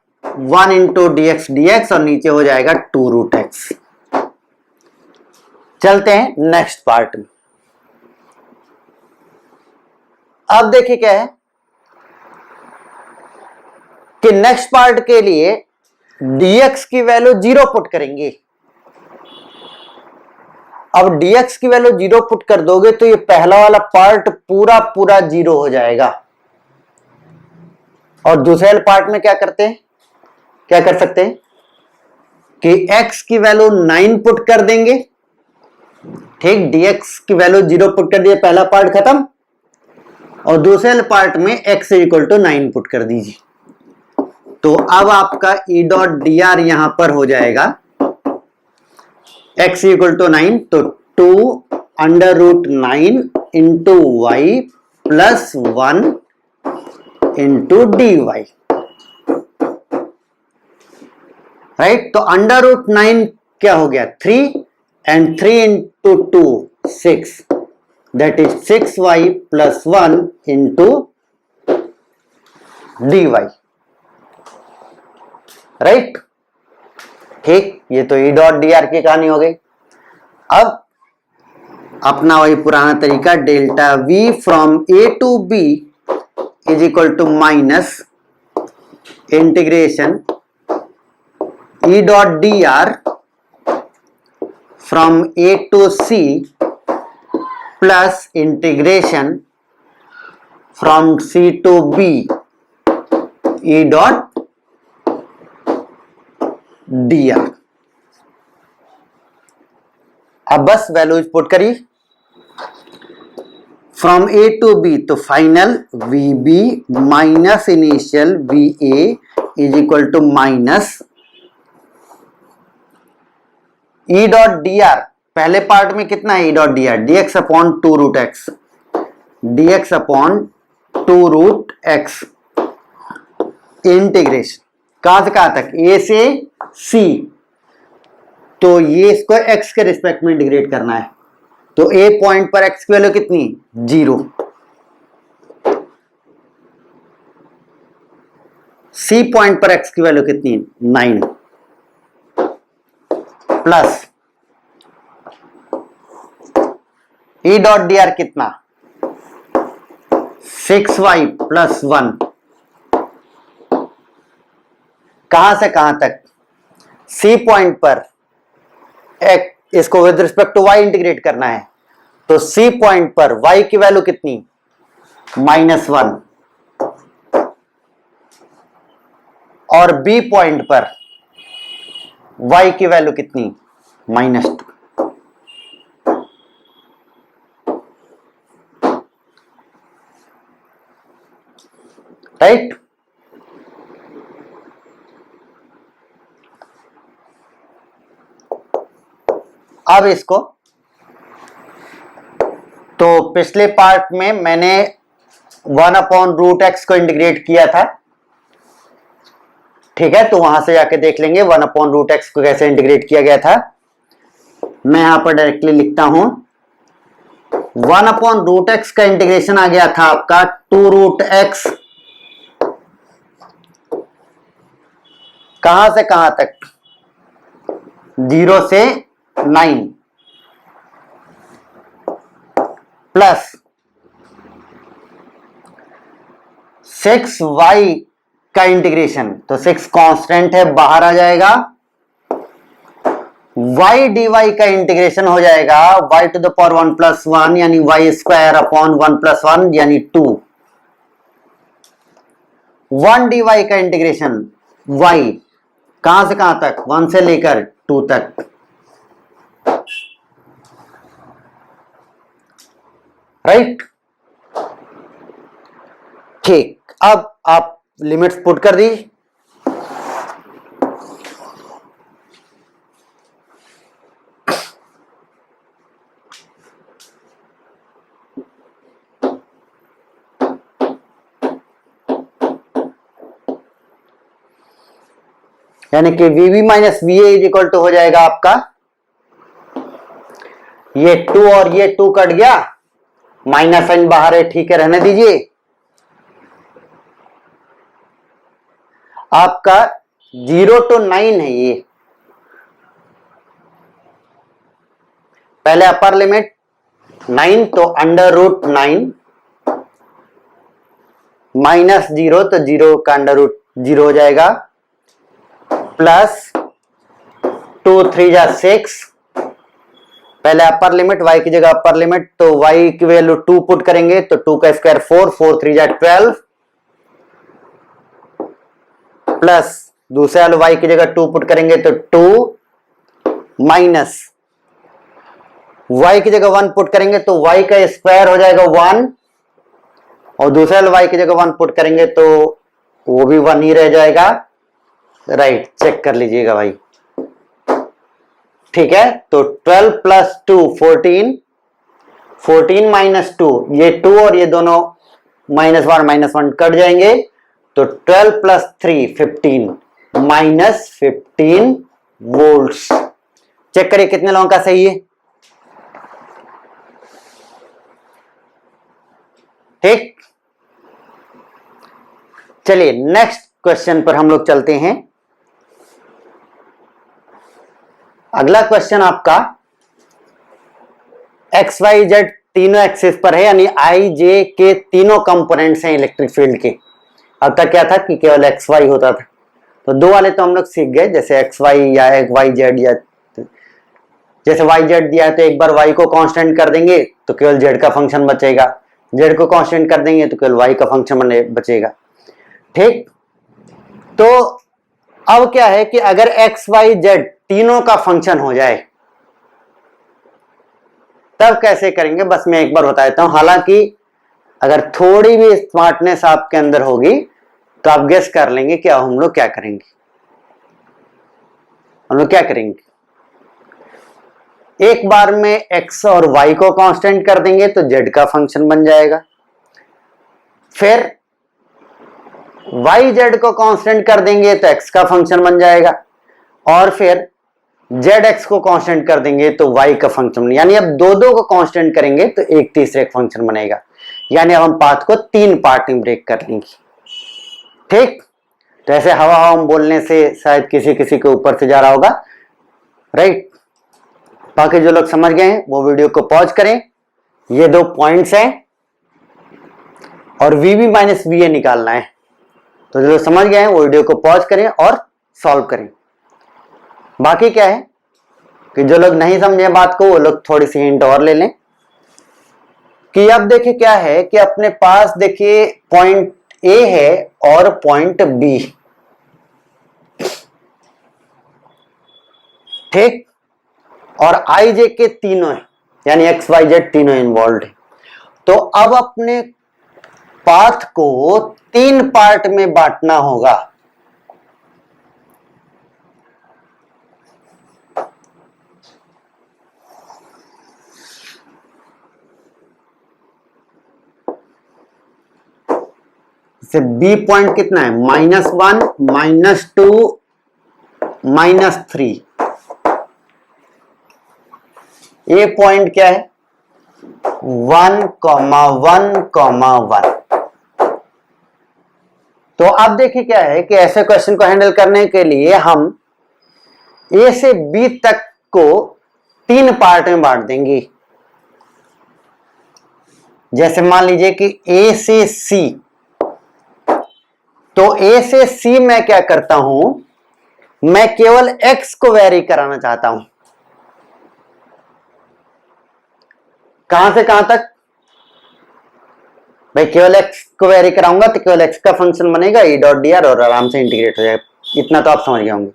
1 इंटू dx dx और नीचे हो जाएगा 2√x। चलते हैं नेक्स्ट पार्ट में। अब देखिए क्या है कि नेक्स्ट पार्ट के लिए dx की वैल्यू 0 पुट करेंगे। अब dx की वैल्यू 0 पुट कर दोगे तो ये पहला वाला पार्ट पूरा पूरा 0 हो जाएगा। और दूसरे वाले पार्ट में क्या करते हैं, क्या कर सकते हैं कि x की वैल्यू 9 पुट कर देंगे, ठीक, dx की वैल्यू 0 पुट कर दिए, पहला पार्ट खत्म, और दूसरे वाले पार्ट में x इक्वल टू 9 पुट कर दीजिए। तो अब आपका E डॉट डी आर यहां पर हो जाएगा x इक्वल टू 9, तो 2√9 into y plus 1 into d y, right. तो √9 क्या हो गया 3, and 3 into 2 6, that is 6y plus 1 into d y, right. ठीक, ये तो E डॉट डी आर की कहानी हो गई। अब अपना वही पुराना तरीका, delta V from A to B is equal to minus integration E dot d r from A to C plus integration from C to B E dot d r. अब बस वैल्यूज पुट करिए from A to B, तो final we B minus initial V A is equal to minus E dot d r. पहले part में कितना है E dot d r, dx upon 2√x, dx upon 2√x integration कहां से कहां तक, A से C, तो ये इसको x के रिस्पेक्ट में इंटीग्रेट करना है। तो A पॉइंट पर x की वैल्यू कितनी 0, C पॉइंट पर x की वैल्यू कितनी 9, plus E dot d r कितना 6y प्लस 1, कहां से कहां तक, C पॉइंट पर इसको with respect to y integrate करना है, तो C पॉइंट पर y की वैल्यू कितनी -1 और बी पॉइंट पर y की वैल्यू कितनी, -2। राइट। अब इसको, तो पिछले पार्ट में मैंने 1/√x को इंटीग्रेट किया था, ठीक है, तो वहां से जाके देख लेंगे 1/√x को कैसे इंटीग्रेट किया गया था। मैं यहां पर डायरेक्टली लिखता हूं 1/√x का इंटीग्रेशन आ गया था आपका 2√x, कहां से कहां तक, 0 से 9 प्लस 6y का इंटीग्रेशन, तो 6 कांस्टेंट है बाहर आ जाएगा, y dy का इंटीग्रेशन हो जाएगा y⁻1 + 1 यानी y² / 1 + 1 यानी 2। 1 dy का इंटीग्रेशन y कहां से कहां तक, 1 से लेकर 2 तक, राइट। ठीक, अब आप लिमिट्स पुट कर दीजिए। यानी कि VB - VA इक्वल टू हो जाएगा आपका, ये 2 और ये 2 कट गया, -n बाहर है, ठीक है, रहने दीजिए। आपका 0 to 9 है ये, पहले अपर लिमिट 9 तो √9 -0 तो 0 का √0 हो जाएगा, प्लस 2 3 जा 6, पहले अपर लिमिट y की जगह अपर लिमिट, तो y की वैल्यू 2 पुट करेंगे तो 2 का स्क्वायर 4, 4 3 जा 12, प्लस दूसरे वाले y की जगह 2 पुट करेंगे तो 2 माइनस y की जगह 1 पुट करेंगे तो y का स्क्वायर हो जाएगा 1, और दूसरे वाले y की जगह 1 पुट करेंगे तो वो भी 1 ही रह जाएगा, राइट। चेक कर लीजिएगा भाई, ठीक है। तो 12 + 2 14, 14 - 2, ये 2 और ये दोनों -1 कट जाएंगे, तो 12 + 3 15 -15 वोल्ट्स। चेक करिए कितने लोगों का सही है, ठीक। चलिए नेक्स्ट क्वेश्चन पर हम लोग चलते हैं। अगला क्वेश्चन आपका एक्स वाई जेड तीनों एक्सिस पर है, यानी आई जे के तीनों कंपोनेंट्स हैं इलेक्ट्रिक फील्ड के। अब तक क्या था कि केवल एक्स वाई होता था, तो दो वाले तो हम लोग सीख गए, जैसे एक्स वाई या एक वाई जेड, या जैसे वाई जेड दिया है तो एक बार वाई को कांस्टेंट कर देंगे तो केवल जेड का फंक्शन बचेगा, जेड को कांस्टेंट कर देंगे तो केवल वाई का फंक्शन बचेगा, ठीक। तो अब क्या है कि अगर एक्स वाई जेड तीनों का फंक्शन हो जाए तब कैसे करेंगे, बस मैं एक बार बता देता हूं। हालांकि अगर थोड़ी भी स्मार्टनेस आपके अंदर होगी तो आप गेस कर लेंगे कि अब हम लोग क्या करेंगे। हम लोग क्या करेंगे, एक बार में एक्स और वाई को कांस्टेंट कर देंगे तो जेड का फंक्शन बन जाएगा, फिर वाई जेड को कांस्टेंट कर देंगे तो एक्स का फंक्शन बन जाएगा, और फिर जेड एक्स को कांस्टेंट कर देंगे तो वाई का फंक्शन, यानी अब दो दो को कांस्टेंट करेंगे तो एक तीसरे का फंक्शन बनेगा। यानी अब हम पाथ को 3 पार्ट में ब्रेक कर लेंगे, ठीक। तो ऐसे हवा हम बोलने से शायद किसी किसी के ऊपर से जा रहा होगा, राइट। बाकी जो लोग समझ गए हैं वो वीडियो को पॉज करें, ये 2 पॉइंट्स हैं और VB - VA निकालना है, तो जो लोग समझ गए हैं वो वीडियो को पॉज करें और सॉल्व करें। बाकी क्या है कि जो लोग नहीं समझे बात को वो लोग थोड़ी सी हिंट और ले लें। कि अब देखिए क्या है कि अपने पास देखिए पॉइंट ए है और पॉइंट बी, ठीक, और आई जे के तीनों है, यानी एक्स वाई जेड तीनों इन्वॉल्व है। तो अब अपने पाथ को 3 पार्ट में बांटना होगा। से बी पॉइंट कितना है, -1, -2, -3। ए पॉइंट क्या है, 1,1,1। तो अब देखिए क्या है कि ऐसे क्वेश्चन को हैंडल करने के लिए हम ए से बी तक को 3 पार्ट में बांट देंगे। जैसे मान लीजिए कि ए से सी, तो ए से सी मैं क्या करता हूं, मैं केवल एक्स को वेरी कराना चाहता हूं। कहां से कहां तक भाई, केवल एक्स को वेरी कराऊंगा तो केवल एक्स का फंक्शन बनेगा ई डॉट डी आर और आराम से इंटीग्रेट हो जाएगा। इतना तो आप समझ गए होंगे।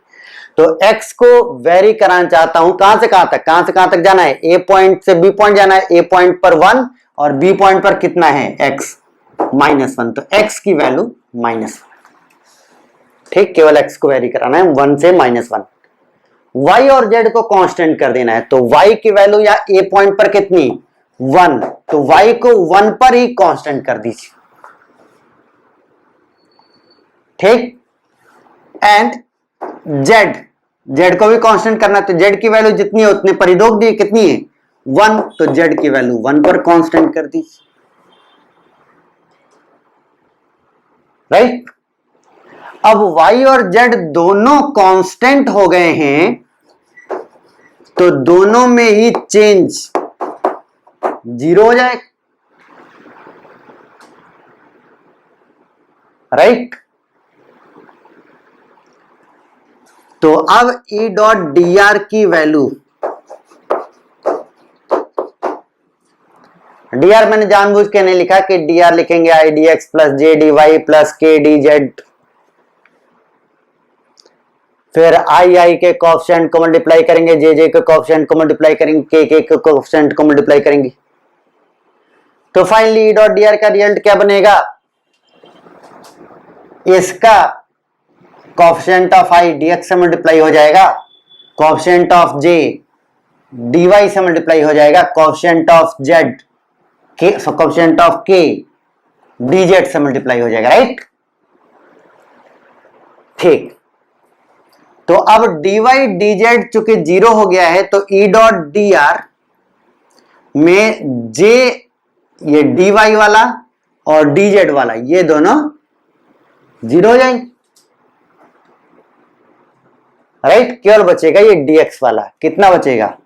तो एक्स को वेरी कराना चाहता हूं, कहां से कहां तक, कहां से कहां तक जाना है, ए पॉइंट से बी पॉइंट जाना है। ए पॉइंट पर 1 और बी पॉइंट पर कितना है, एक्स, -1। तो एक्स की वैल्यू -1, ठीक, केवल एक्स को वेरी कराना है 1 से -1। y और z को कांस्टेंट कर देना है, तो y की वैल्यू या a पॉइंट पर कितनी, 1, तो y को 1 पर ही कांस्टेंट कर दीजिए, ठीक। एंड z को भी कांस्टेंट करना है, तो z की वैल्यू जितनी है उतने पर ही रोक दी, कितनी है 1, तो z की वैल्यू 1 पर कांस्टेंट कर दीजिए, राइट। अब y और z दोनों कांस्टेंट हो गए हैं, तो दोनों में ही चेंज 0 हो जाएगा, राइट। तो अब E डॉट डी आर की वैल्यू, डी आर मैंने जानबूझ के नहीं लिखा कि डी आर लिखेंगे i d x plus j d y plus k d z, फिर आई के कोएफिशिएंट को मल्टीप्लाई करेंगे, जे के कोएफिशिएंट को मल्टीप्लाई करेंगे, के कोएफिशिएंट को मल्टीप्लाई करेंगे। तो finally E dot d are का रिजल्ट क्या बनेगा, इसका कोएफिशिएंट ऑफ आई डीएक्स से मल्टीप्लाई हो जाएगा, कोएफिशिएंट ऑफ जे डीवाई से मल्टीप्लाई हो जाएगा, कोएफिशिएंट ऑफ जेड के कोएफिशिएंट ऑफ के डीजेड से मल्टीप्लाई हो जाएगा, राइट, ठीक। तो अब dy dz चूंकि 0 हो गया है, तो E डॉट डी आर में j, ये dy वाला और dz वाला, ये दोनों 0 हो जाएंगे, राइट। केवल बचेगा ये dx वाला, कितना बचेगा,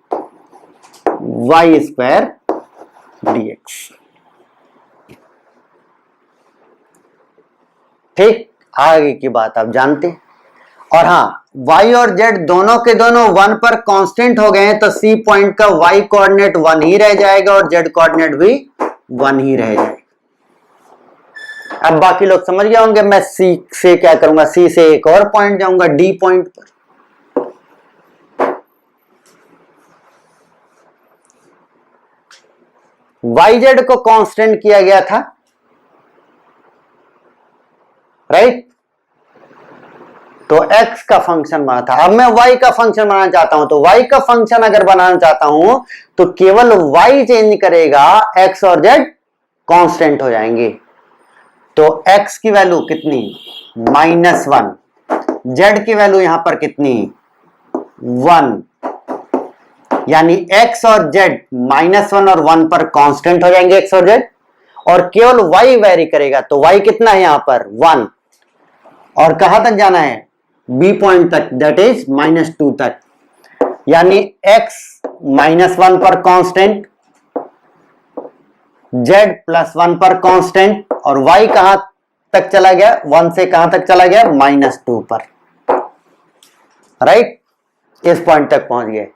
y² dx, ठीक। आगे की बात आप जानते हैं। और हाँ, y और z दोनों के दोनों 1 पर कांस्टेंट हो गए हैं, तो C पॉइंट का y कोऑर्डिनेट 1 ही रह जाएगा और z कोऑर्डिनेट भी 1 ही रह जाएगा। अब बाकी लोग समझ गए होंगे मैं C से क्या करूंगा, C से एक और पॉइंट जाऊंगा D पॉइंट पर। yz को कांस्टेंट किया गया था, राइट, तो x का फंक्शन बना था। अब मैं y का फंक्शन बनाना चाहता हूं, तो y का फंक्शन अगर बनाना चाहता हूं तो केवल y चेंज करेगा, x और z कांस्टेंट हो जाएंगे। तो x की वैल्यू कितनी, -1, z की वैल्यू यहां पर कितनी, 1, यानी x और z -1 और 1 पर कांस्टेंट हो जाएंगे x और z, और केवल y वेरी करेगा, तो y कितना है यहां पर 1, और कहां तक जाना है, b पॉइंट तक, दैट इज -2 तक, यानी x -1 पर कांस्टेंट, z +1 पर कांस्टेंट, और y कहां तक चला गया, 1 से कहां तक चला गया, -2 पर, राइट, इस पॉइंट तक पहुंच गए।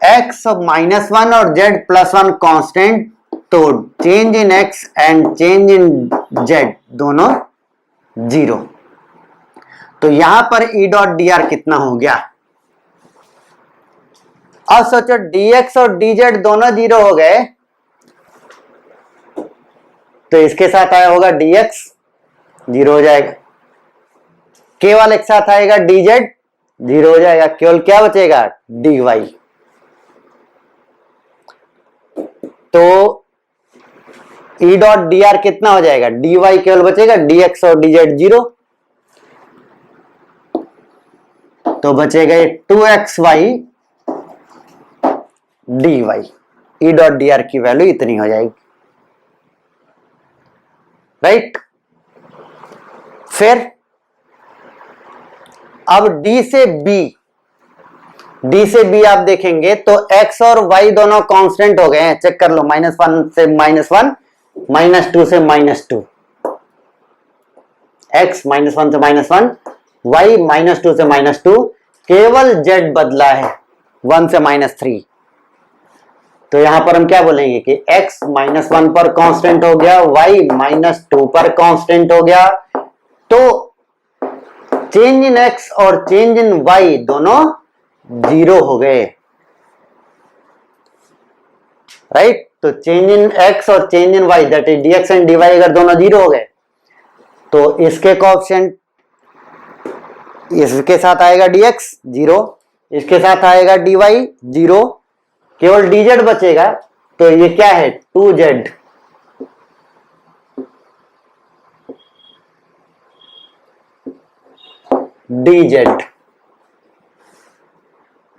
x -1 और z +1 कांस्टेंट, तो change in x and change in Z दोनों 0। तो यहां पर ई डॉट डी आर कितना हो गया? अब सोचो dx और dz दोनों 0 हो गए, तो इसके साथ आया होगा dx 0 हो जाएगा, केवल एक साथ आएगा dz 0 हो जाएगा, केवल क्या बचेगा? dy। तो ई डॉट डी आर कितना हो जाएगा? dy केवल बचेगा, dx और dz 0, तो बचेगा ये 2xy dy। ई डॉट डी आर की वैल्यू इतनी हो जाएगी, राइट। फिर अब d से b आप देखेंगे तो x और y दोनों कांस्टेंट हो गए हैं, चेक कर लो, -1 से -1, -2 से -2, x -1 से -1, y -2 से -2, केवल z बदला है 1 से -3। तो यहां पर हम क्या बोलेंगे कि x -1 पर कांस्टेंट हो गया, y -2 पर कांस्टेंट हो गया, तो चेंज इन x और चेंज इन y दोनों 0 हो गए, राइट। तो चेंज इन x और change in y that is dx and dy अगर दोनों 0 हो गए तो इसके कोएफिशिएंट, इसके साथ आएगा dx 0, इसके साथ आएगा dy 0, केवल dz बचेगा, तो ये क्या है? 2z। dz,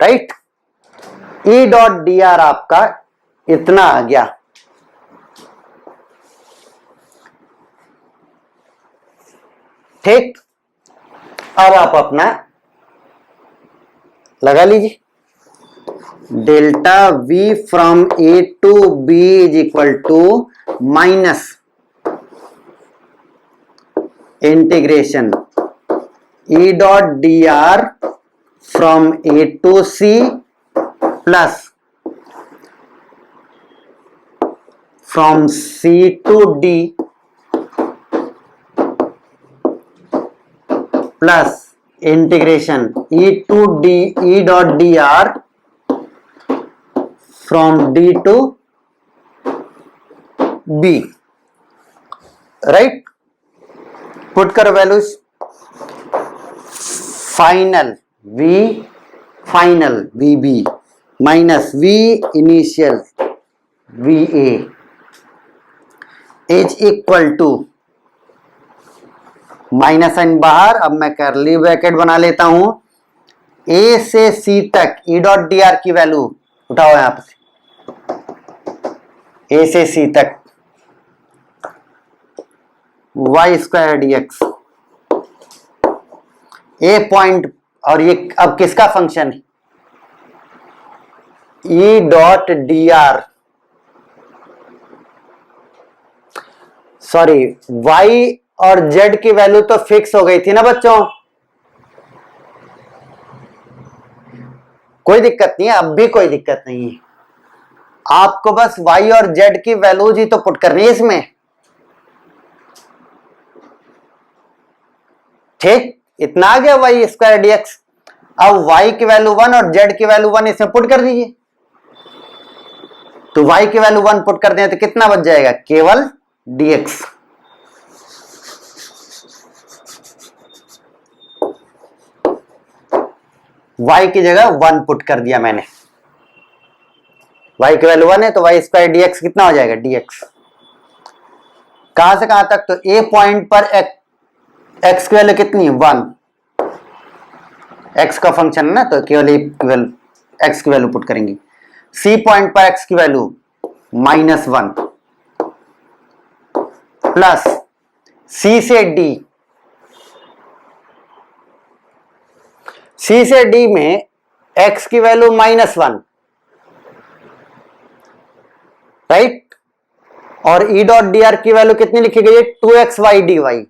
right. E dot d are आपका इतना आ गया। ठीक, अब आप अपना लगा लीजिए, delta v from a to b is equal to minus integration E dot d r from a to c plus from c to d plus integration e to d e dot d r from D to B, right? Put करो values, final V final VB minus V initial VA is equal to, minus sine बाहर, अब मैं curly bracket बना लेता हूं, A से C तक E dot d r की वैल्यू उठाओ यहां पर, ए से सी तक वाई स्क्वायर dx, ए पॉइंट, और ये अब किसका फंक्शन है? ई dot d are, sorry y और z की वैल्यू तो फिक्स हो गई थी ना बच्चों, कोई दिक्कत नहीं है, अब भी कोई दिक्कत नहीं है, आपको बस y और z की वैल्यूज ही तो पुट करनी है इसमें, ठीक। इतना आ गया y स्क्वायर dx। अब y की वैल्यू 1 और z की वैल्यू 1 इसमें पुट कर दीजिए, तो y की वैल्यू 1 पुट कर दें तो कितना बच जाएगा? केवल dx। y की जगह 1 पुट कर दिया मैंने, y की वैल्यू 1 है तो y स्क्वायर dx कितना हो जाएगा? dx। कहां से कहां तक? तो a पॉइंट पर x की वैल्यू कितनी है? 1, x का फंक्शन है ना, तो केवल x की वैल्यू पुट करेंगे। c पॉइंट पर x की वैल्यू -1 प्लस c से d में x की वैल्यू -1, राइट, और ई डॉट डी आर की वैल्यू कितनी लिखी गई है? 2xy dy,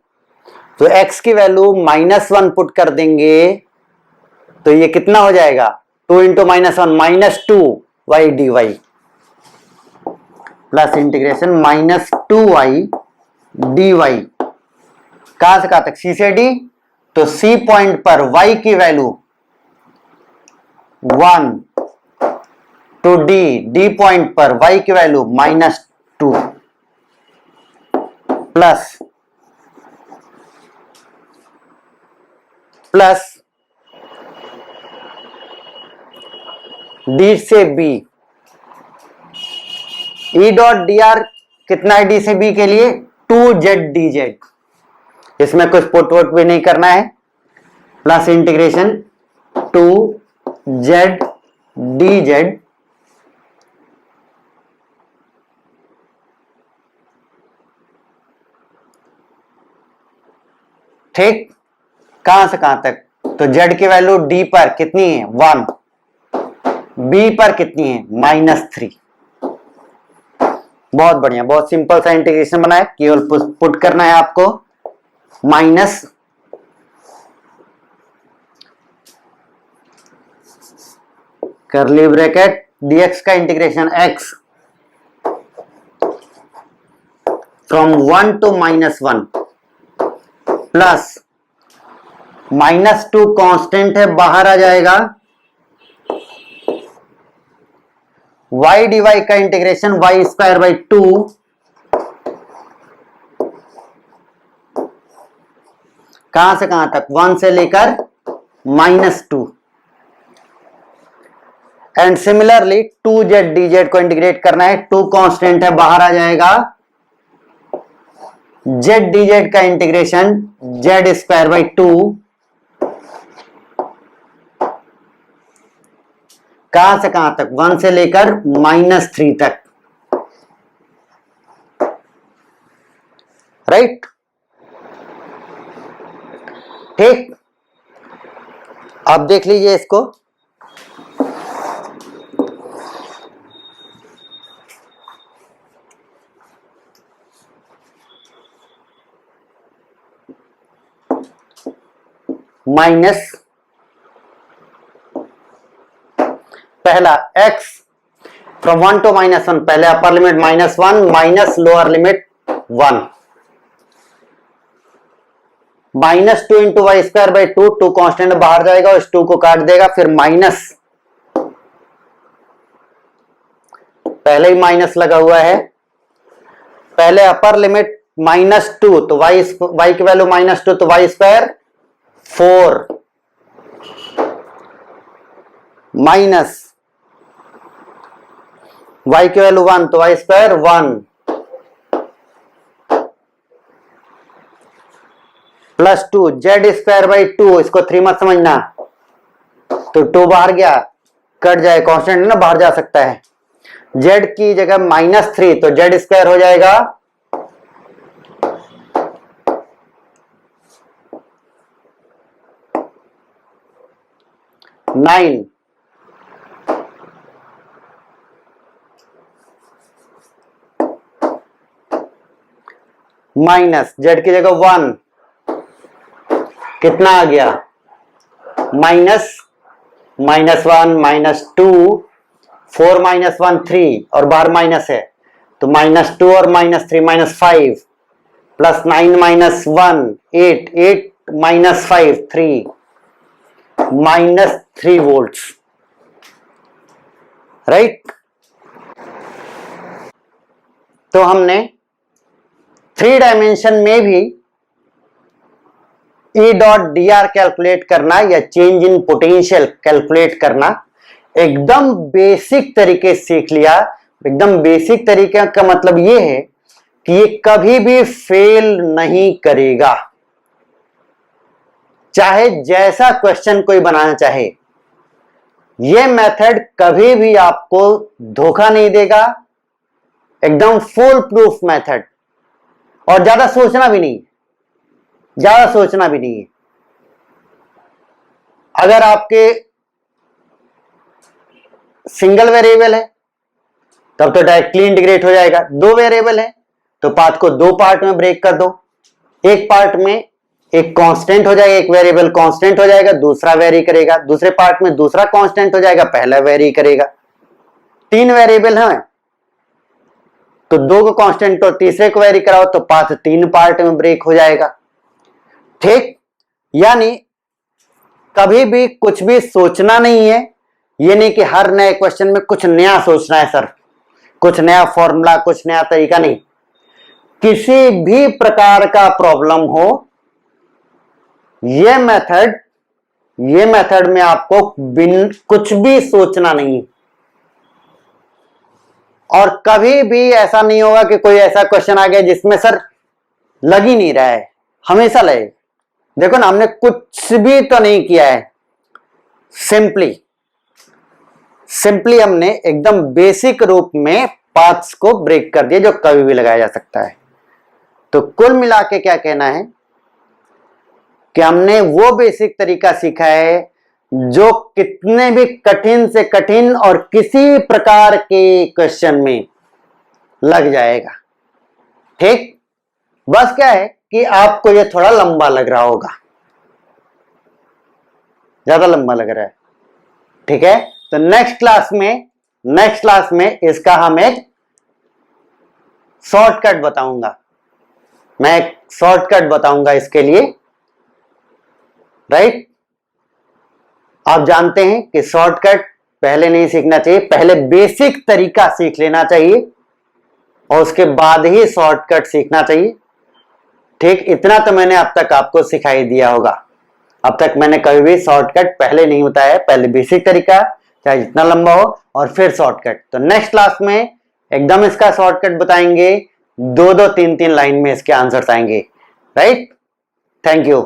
तो x की वैल्यू -1 पुट कर देंगे तो ये कितना हो जाएगा? 2 into -1 -2y dy, plus integration -2y dy। कहां से कहां तक? सी से डी। तो सी पॉइंट पर y की वैल्यू 1 टू डी पॉइंट पर y की वैल्यू -2 प्लस डी से बी। ई डॉट डी आर कितना है डी से बी के लिए? 2z dz। इसमें कुछ पुट वुट भी नहीं करना है। प्लस इंटीग्रेशन 2z dz ठीक। कहां से कहां तक? तो z की वैल्यू d पर कितनी है? 1। b पर कितनी है? -3। बहुत बढ़िया, बहुत सिंपल सा इंटीग्रेशन बनाया। केवल पुट करना है आपको माइनस कर्ली ब्रैकेट dx का integration x from 1 to -1 plus -2 constant है, बाहर आ जाएगा। y dy का इंटीग्रेशन y²/2 कहां से कहां तक? 1 से लेकर -2। एंड सिमिलरली 2z dz को इंटीग्रेट करना है। 2 कांस्टेंट है, बाहर आ जाएगा। z dz का इंटीग्रेशन z²/2 कहां से कहां तक? 1 से लेकर -3 तक। राइट, ठीक। अब देख लीजिए इसको। माइनस पहला x फ्रॉम 1 to -1, पहले upper limit -1 minus lower limit 1। -2 into y²/2, 2 constant बाहर जाएगा, उस 2 को काट देगा। फिर माइनस, पहले ही माइनस लगा हुआ है। पहले अपर लिमिट -2, तो y की वैल्यू -2, तो y² 4 माइनस y की वैल्यू 1, तो y² 1 प्लस 2 z²/2। इसको 3 मत समझना, तो 2 बाहर गया, कट जाए, कांस्टेंट है ना, बाहर जा सकता है। z की जगह -3, तो z² हो जाएगा 9 माइनस z की जगह 1, कितना आ गया? -1 -2 4 -1 3, और बाहर माइनस है, तो -2 और -3 -5 प्लस 9 -1 8 8 -5 3 -3 वोल्ट्स। राइट, तो हमने 3 डायमेंशन में भी E dot d are calculate करना या चेंज इन पोटेंशियल कैलकुलेट करना एकदम बेसिक तरीके से सीख लिया। एकदम बेसिक तरीके का मतलब यह है कि ये कभी भी फेल नहीं करेगा, चाहे जैसा क्वेश्चन कोई बनाना चाहे। ये मेथड कभी भी आपको धोखा नहीं देगा, एकदम फुल प्रूफ मेथड। और ज्यादा सोचना भी नहीं है। अगर आपके सिंगल वेरिएबल है तब तो डायरेक्टली इंटीग्रेट हो जाएगा। 2 वेरिएबल है तो पाथ को 2 पार्ट में ब्रेक कर दो। एक पार्ट में एक कांस्टेंट हो जाएगा, एक वेरिएबल कांस्टेंट हो जाएगा, दूसरा वेरी करेगा। दूसरे पार्ट में दूसरा कांस्टेंट हो जाएगा, पहला वेरी करेगा। 3 वेरिएबल हैं तो 2 को कांस्टेंट और तीसरे को वेरी कराओ तो पाथ 3 पार्ट में ब्रेक हो जाएगा। ठीक, यानी कभी भी कुछ भी सोचना नहीं है, ये नहीं कि हर नए क्वेश्चन में कुछ नया सोचना है सर, कुछ नया फॉर्मूला, कुछ नया तरीका नहीं। किसी भी प्रकार का प्रॉब्लम हो, ये मेथड में आपको कुछ भी सोचना नहीं। और कभी भी ऐसा नहीं होगा कि कोई ऐसा क्वेश्चन आ गया जिसमें सर लग ही नहीं रहा है, हमेशा लगे। देखो ना, हमने कुछ भी तो नहीं किया है, सिंपली हमने एकदम बेसिक रूप में पाथ्स को ब्रेक कर दिया जो कभी भी लगाया जा सकता है। तो कुल मिला के क्या कहना है कि हमने वो बेसिक तरीका सीखा है जो कितने भी कठिन से कठिन और किसी प्रकार के क्वेश्चन में लग जाएगा। ठीक, बस क्या है कि आपको ये थोड़ा लंबा लग रहा होगा, ज्यादा लंबा लग रहा है। ठीक है, तो नेक्स्ट क्लास में इसका हम एक शॉर्टकट बताऊंगा, मैं एक शॉर्टकट बताऊंगा इसके लिए। राइट, आप जानते हैं कि शॉर्टकट पहले नहीं सीखना चाहिए, पहले बेसिक तरीका सीख लेना चाहिए और उसके बाद ही शॉर्टकट सीखना चाहिए। ठीक, इतना तो मैंने अब तक आपको सिखाई दिया होगा। अब तक मैंने कभी भी शॉर्टकट पहले नहीं बताया, पहले बेसिक तरीका चाहे जितना लंबा हो और फिर शॉर्टकट। तो नेक्स्ट क्लास में एकदम इसका शॉर्टकट बताएंगे, 2-2 3-3 लाइन में इसके आंसर्स आएंगे। Right, thank you.